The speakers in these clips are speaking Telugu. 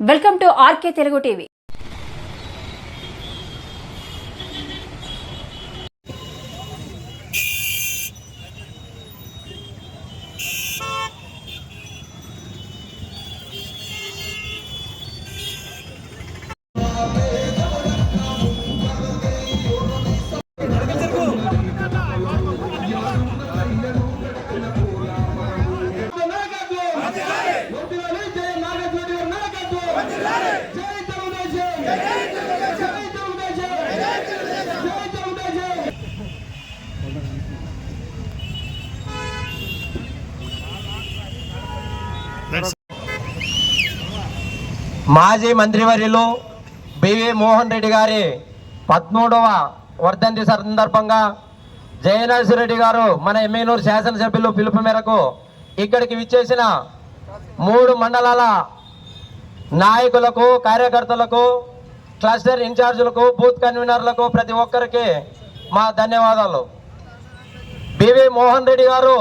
Welcome to RK Telugu TV. మాజీ మంత్రివర్యులు బివి మోహన్ రెడ్డి గారి 13వ వర్ధంతి సందర్భంగా జయనాథరెడ్డి గారు మన ఎమ్మెనూరు శాసనసభ్యులు పిలుపు మేరకు ఇక్కడికి విచ్చేసిన 3 మండలాల నాయకులకు, కార్యకర్తలకు, క్లస్టర్ ఇన్ఛార్జీలకు, బూత్ కన్వీనర్లకు ప్రతి ఒక్కరికి మా ధన్యవాదాలు. బివి మోహన్ రెడ్డి గారు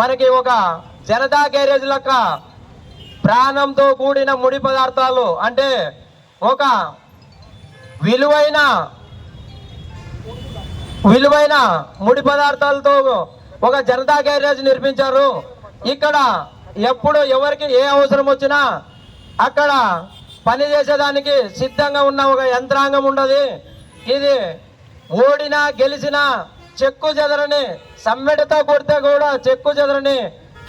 మనకి ఒక జనతా గ్యారేజ్ లెక్క ప్రాణంతో కూడిన ముడి పదార్థాలు అంటే ఒక విలువైన ముడి పదార్థాలతో ఒక జనతా గ్యారేజ్ నిర్మించారు. ఇక్కడ ఎప్పుడు ఎవరికి ఏ అవసరం వచ్చినా అక్కడ పని చేసేదానికి సిద్ధంగా ఉన్న ఒక యంత్రాంగం ఉండదు. ఇది ఓడినా గెలిచినా చెక్కు చెదరని, సమ్మెడతో కొడితే కూడా చెక్కు చెదరని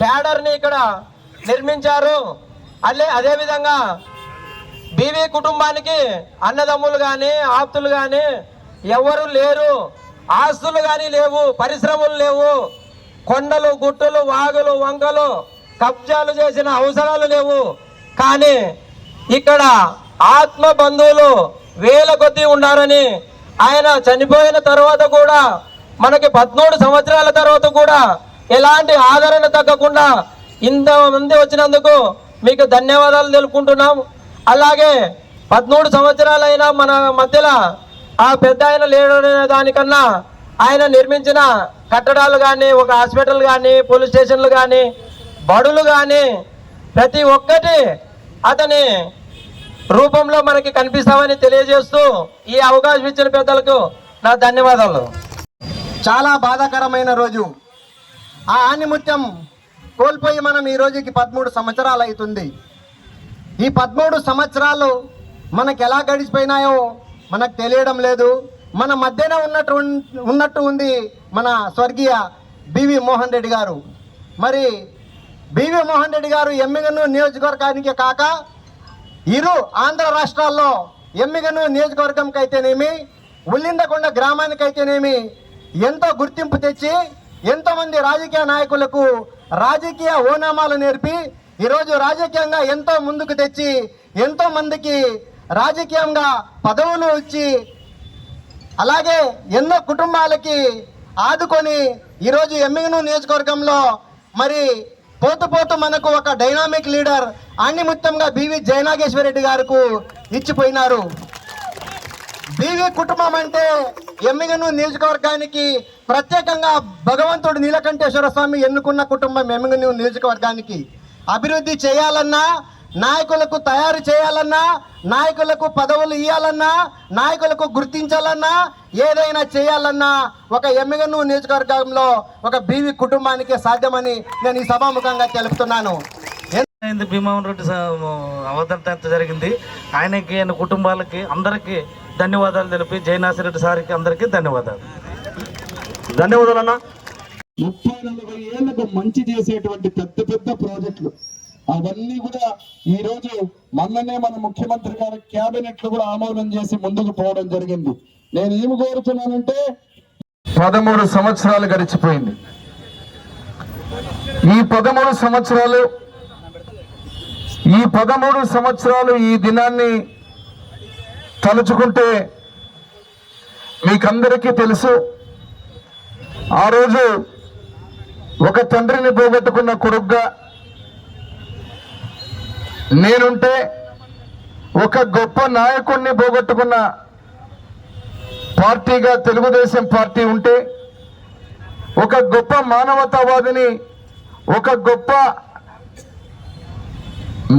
క్యాడర్ని ఇక్కడ నిర్మించారు. అదేవిధంగా బీవీ కుటుంబానికి అన్నదమ్ములు కానీ, ఆప్తులు కానీ ఎవరు లేరు. ఆస్తులు కానీ లేవు, పరిశ్రమలు లేవు, కొండలు, గుట్టలు, వాగులు, వంకలు కబ్జాలు చేసిన అవసరాలు లేవు. కానీ ఇక్కడ ఆత్మ బంధువులు వేల కొద్దీ ఉన్నారని, ఆయన చనిపోయిన తర్వాత కూడా మనకి 13 సంవత్సరాల తర్వాత కూడా ఎలాంటి ఆదరణ తగ్గకుండా ఇంతమంది వచ్చినందుకు మీకు ధన్యవాదాలు తెలుపుకుంటున్నాం. అలాగే 13 సంవత్సరాలైనా మన మధ్యలో ఆ పెద్ద ఆయన లేడనే దానికన్నా ఆయన నిర్మించిన కట్టడాలు కానీ, ఒక హాస్పిటల్ కానీ, పోలీస్ స్టేషన్లు కానీ, బడులు కానీ ప్రతి ఒక్కటి అతని రూపంలో మనకి కనిపిస్తామని తెలియజేస్తూ ఈ అవకాశం ఇచ్చిన పెద్దలకు నా ధన్యవాదాలు. చాలా బాధాకరమైన రోజు. ఆ ఆణిముత్యం కోల్పోయి మనం ఈ రోజుకి 13 సంవత్సరాలు అవుతుంది. ఈ 13 సంవత్సరాలు మనకు ఎలా గడిచిపోయినాయో మనకు తెలియడం లేదు. మన మధ్యన ఉన్నట్టు ఉంది మన స్వర్గీయ బివి మోహన్ రెడ్డి గారు. మరి బివి మోహన్ రెడ్డి గారు ఎమ్మిగనూరు నియోజకవర్గానికే కాక ఇరు ఆంధ్ర రాష్ట్రాల్లో ఎమ్మిగనూరు నియోజకవర్గంకి అయితేనేమి, ఉల్లిందకొండ గ్రామానికైతేనేమి ఎంతో గుర్తింపు తెచ్చి ఎంతోమంది రాజకీయ నాయకులకు రాజకీయ ఓనామాలు నేర్పి ఈరోజు రాజకీయంగా ఎంతో ముందుకు తెచ్చి ఎంతో మందికి రాజకీయంగా పదవులు ఇచ్చి అలాగే ఎన్నో కుటుంబాలకి ఆదుకొని ఈరోజు ఎమ్మిగనూరు నియోజకవర్గంలో మరి పోతూ మనకు ఒక డైనామిక్ లీడర్ ఆణిముత్యంగా బివి జయనాగేశ్వరరెడ్డి గారికి ఇచ్చిపోయినారు. బివి కుటుంబం అంటే ఎమ్మిగనూరు నియోజకవర్గానికి ప్రత్యేకంగా భగవంతుడు నీలకంఠేశ్వర స్వామి ఎన్నుకున్న కుటుంబం. ఎమ్మిగనూరు నియోజకవర్గానికి అభివృద్ధి చేయాలన్నా, నాయకులకు తయారు చేయాలన్నా, నాయకులకు పదవులు ఇవ్వాలన్నా, నాయకులకు గుర్తించాలన్నా, ఏదైనా చేయాలన్నా ఒక ఎమ్మిగనూరు నియోజకవర్గంలో ఒక బీవీ కుటుంబానికి సాధ్యమని నేను ఈ సభాముఖంగా తెలుపుతున్నాను. భీమవరం రెడ్డి అవతరణ జరిగింది. ఆయనకి, ఆయన కుటుంబాలకి అందరికీ ధన్యవాదాలు తెలిపి జయనాథరెడ్డి సార్కి అందరికీ ధన్యవాదాలు. ధన్యవాదాలన్నా. 30-40 ఏళ్లకు మంచి చేసేటువంటి పెద్ద ప్రాజెక్టులు అవన్నీ కూడా ఈ రోజు మొన్ననే మన ముఖ్యమంత్రి గారి క్యాబినెట్ లో కూడా ఆమోదం చేసి ముందుకు పోవడం జరిగింది. నేను ఏమి కోరుతున్నానంటే 13 సంవత్సరాలు గడిచిపోయింది. ఈ 13 సంవత్సరాలు ఈ దినాన్ని తలుచుకుంటే మీకందరికీ తెలుసు, ఆ రోజు ఒక తండ్రిని పోగొట్టుకున్న కొడుగ్గా నేనుంటే, ఒక గొప్ప నాయకుడిని పోగొట్టుకున్న పార్టీగా తెలుగుదేశం పార్టీ ఉంటే, ఒక గొప్ప మానవతావాదిని, ఒక గొప్ప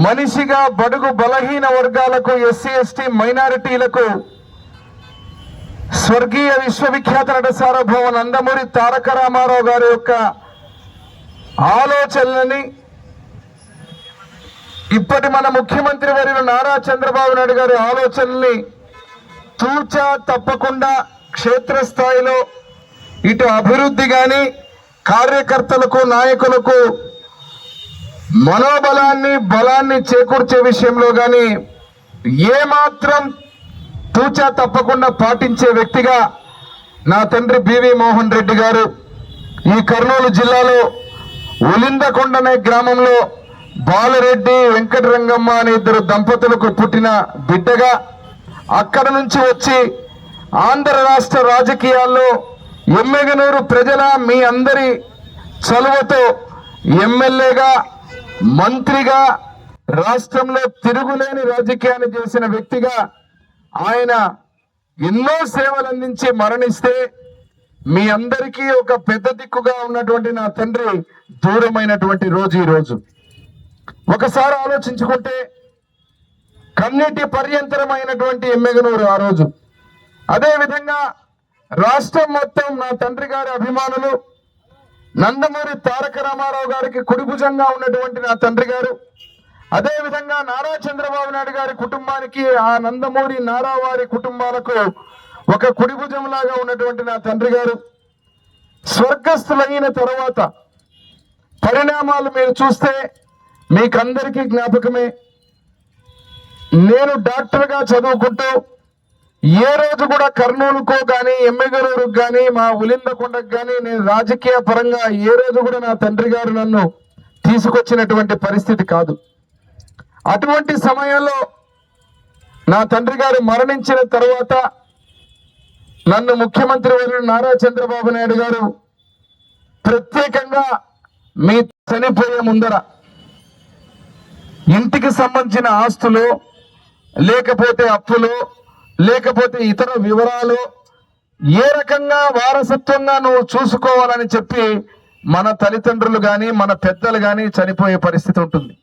మనిషిగా బడుగు బలహీన వర్గాలకు, ఎస్సీ ఎస్టీ మైనారిటీలకు స్వర్గీయ విశ్వవిఖ్యాత నట సార్వభౌమ నందమూరి తారక రామారావు గారి యొక్క ఆలోచనలని ఇప్పటి మన ముఖ్యమంత్రి వర్యులు నారా చంద్రబాబు నాయుడు గారి ఆలోచనల్ని తూచా తప్పకుండా క్షేత్రస్థాయిలో ఇటు అభివృద్ధి కానీ కార్యకర్తలకు నాయకులకు మనోబలాన్ని బలాన్ని చేకూర్చే విషయంలో కానీ ఏమాత్రం తూచా తప్పకుండా పాటించే వ్యక్తిగా నా తండ్రి బివి మోహన్ రెడ్డి గారు ఈ కర్నూలు జిల్లాలో ఉలిందకొండ అనే గ్రామంలో బాలరెడ్డి వెంకటరంగమ్మ అనే ఇద్దరు దంపతులకు పుట్టిన బిడ్డగా అక్కడ నుంచి వచ్చి ఆంధ్ర రాష్ట్ర రాజకీయాల్లో ఎమ్మెగనూరు ప్రజల మీ అందరి చలువతో ఎమ్మెల్యేగా, మంత్రిగా, రాష్ట్రంలో తిరుగులేని రాజకీయాన్ని చేసిన వ్యక్తిగా ఆయన ఎన్నో సేవలు అందించి మరణిస్తే మీ అందరికీ ఒక పెద్ద దిక్కుగా ఉన్నటువంటి నా తండ్రి దూరమైనటువంటి రోజు ఈ రోజు. ఒకసారి ఆలోచించుకుంటే కన్నీటి పర్యంతరమైనటువంటి ఎమ్మెగనూరు ఆ రోజు. అదే విధంగా రాష్ట్రం మొత్తం నా తండ్రి గారి అభిమానులు, నందమూరి తారక రామారావు గారికి కుడిభుజంగా ఉన్నటువంటి నా తండ్రి గారు, అదే విధంగా నారా చంద్రబాబు నాయుడు గారి కుటుంబానికి, ఆ నందమూరి నారా వారి కుటుంబాలకు ఒక కుడిభుజం లాగా ఉన్నటువంటి నా తండ్రి గారు స్వర్గస్థులైన తర్వాత పరిణామాలు మీరు చూస్తే మీకందరికీ జ్ఞాపకమే. నేను డాక్టర్గా చదువుకుంటూ ఏ రోజు కూడా కర్నూలుకో కానీ ఎమ్మెగనూరుకు కానీ మా ఉలిందకొండకు కానీ నేను రాజకీయ పరంగా ఏ రోజు కూడా నా తండ్రి గారు నన్ను తీసుకొచ్చినటువంటి పరిస్థితి కాదు. అటువంటి సమయంలో నా తండ్రి గారు మరణించిన తర్వాత నన్ను ముఖ్యమంత్రి వర్యులు నారా చంద్రబాబు నాయుడు గారు ప్రత్యేకంగా మీ చనిపోయే ముందర ఇంటికి సంబంధించిన ఆస్తులు, లేకపోతే అప్పులు, లేకపోతే ఇతర వివరాలు ఏ రకంగా వారసత్వంగా నువ్వు చూసుకోవాలని చెప్పి మన తల్లిదండ్రులు కానీ మన పెద్దలు కానీ చనిపోయే పరిస్థితి ఉంటుంది.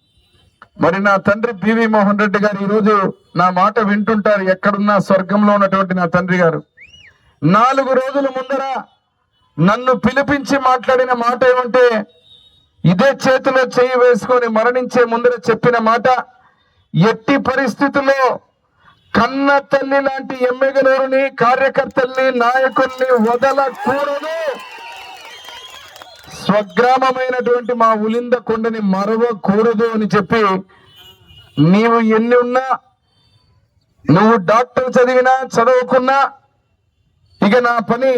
మరి నా తండ్రి బివి మోహన్ రెడ్డి గారు ఈరోజు నా మాట వింటుంటారు, ఎక్కడున్నా స్వర్గంలో ఉన్నటువంటి నా తండ్రి గారు 4 రోజుల ముందర నన్ను పిలిపించి మాట్లాడిన మాట ఏమంటే, ఇదే చేతిలో చేయి వేసుకొని మరణించే ముందర చెప్పిన మాట, ఎట్టి పరిస్థితుల్లో కన్న తల్లి లాంటి ఎమ్మెగనూరుని, కార్యకర్తల్ని, నాయకుల్ని వదలకూడదు, స్వగ్రామమైనటువంటి మా ఉలిందకొండని మరవకూడదు అని చెప్పి, నీవు ఎన్ని ఉన్నా, నువ్వు డాక్టర్ చదివినా చదవకున్నా, ఇక నా పని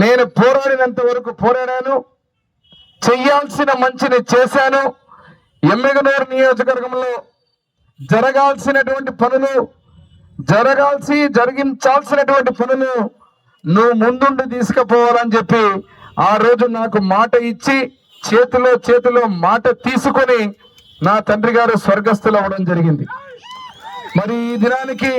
నేను పోరాడినంత వరకు పోరాడాను, చెయ్యాల్సిన మంచిని చేశాను. ఎమ్మెగనూరు నియోజకవర్గంలో జరగాల్సినటువంటి పనులు, జరిగించాల్సినటువంటి పనులు నువ్వు ముందుండి తీసుకుపోవాలని చెప్పి ఆ రోజు నాకు మాట ఇచ్చి చేతిలో మాట తీసుకొని నా తండ్రి గారు స్వర్గస్థులు అవ్వడం జరిగింది. మరి ఈ దినానికి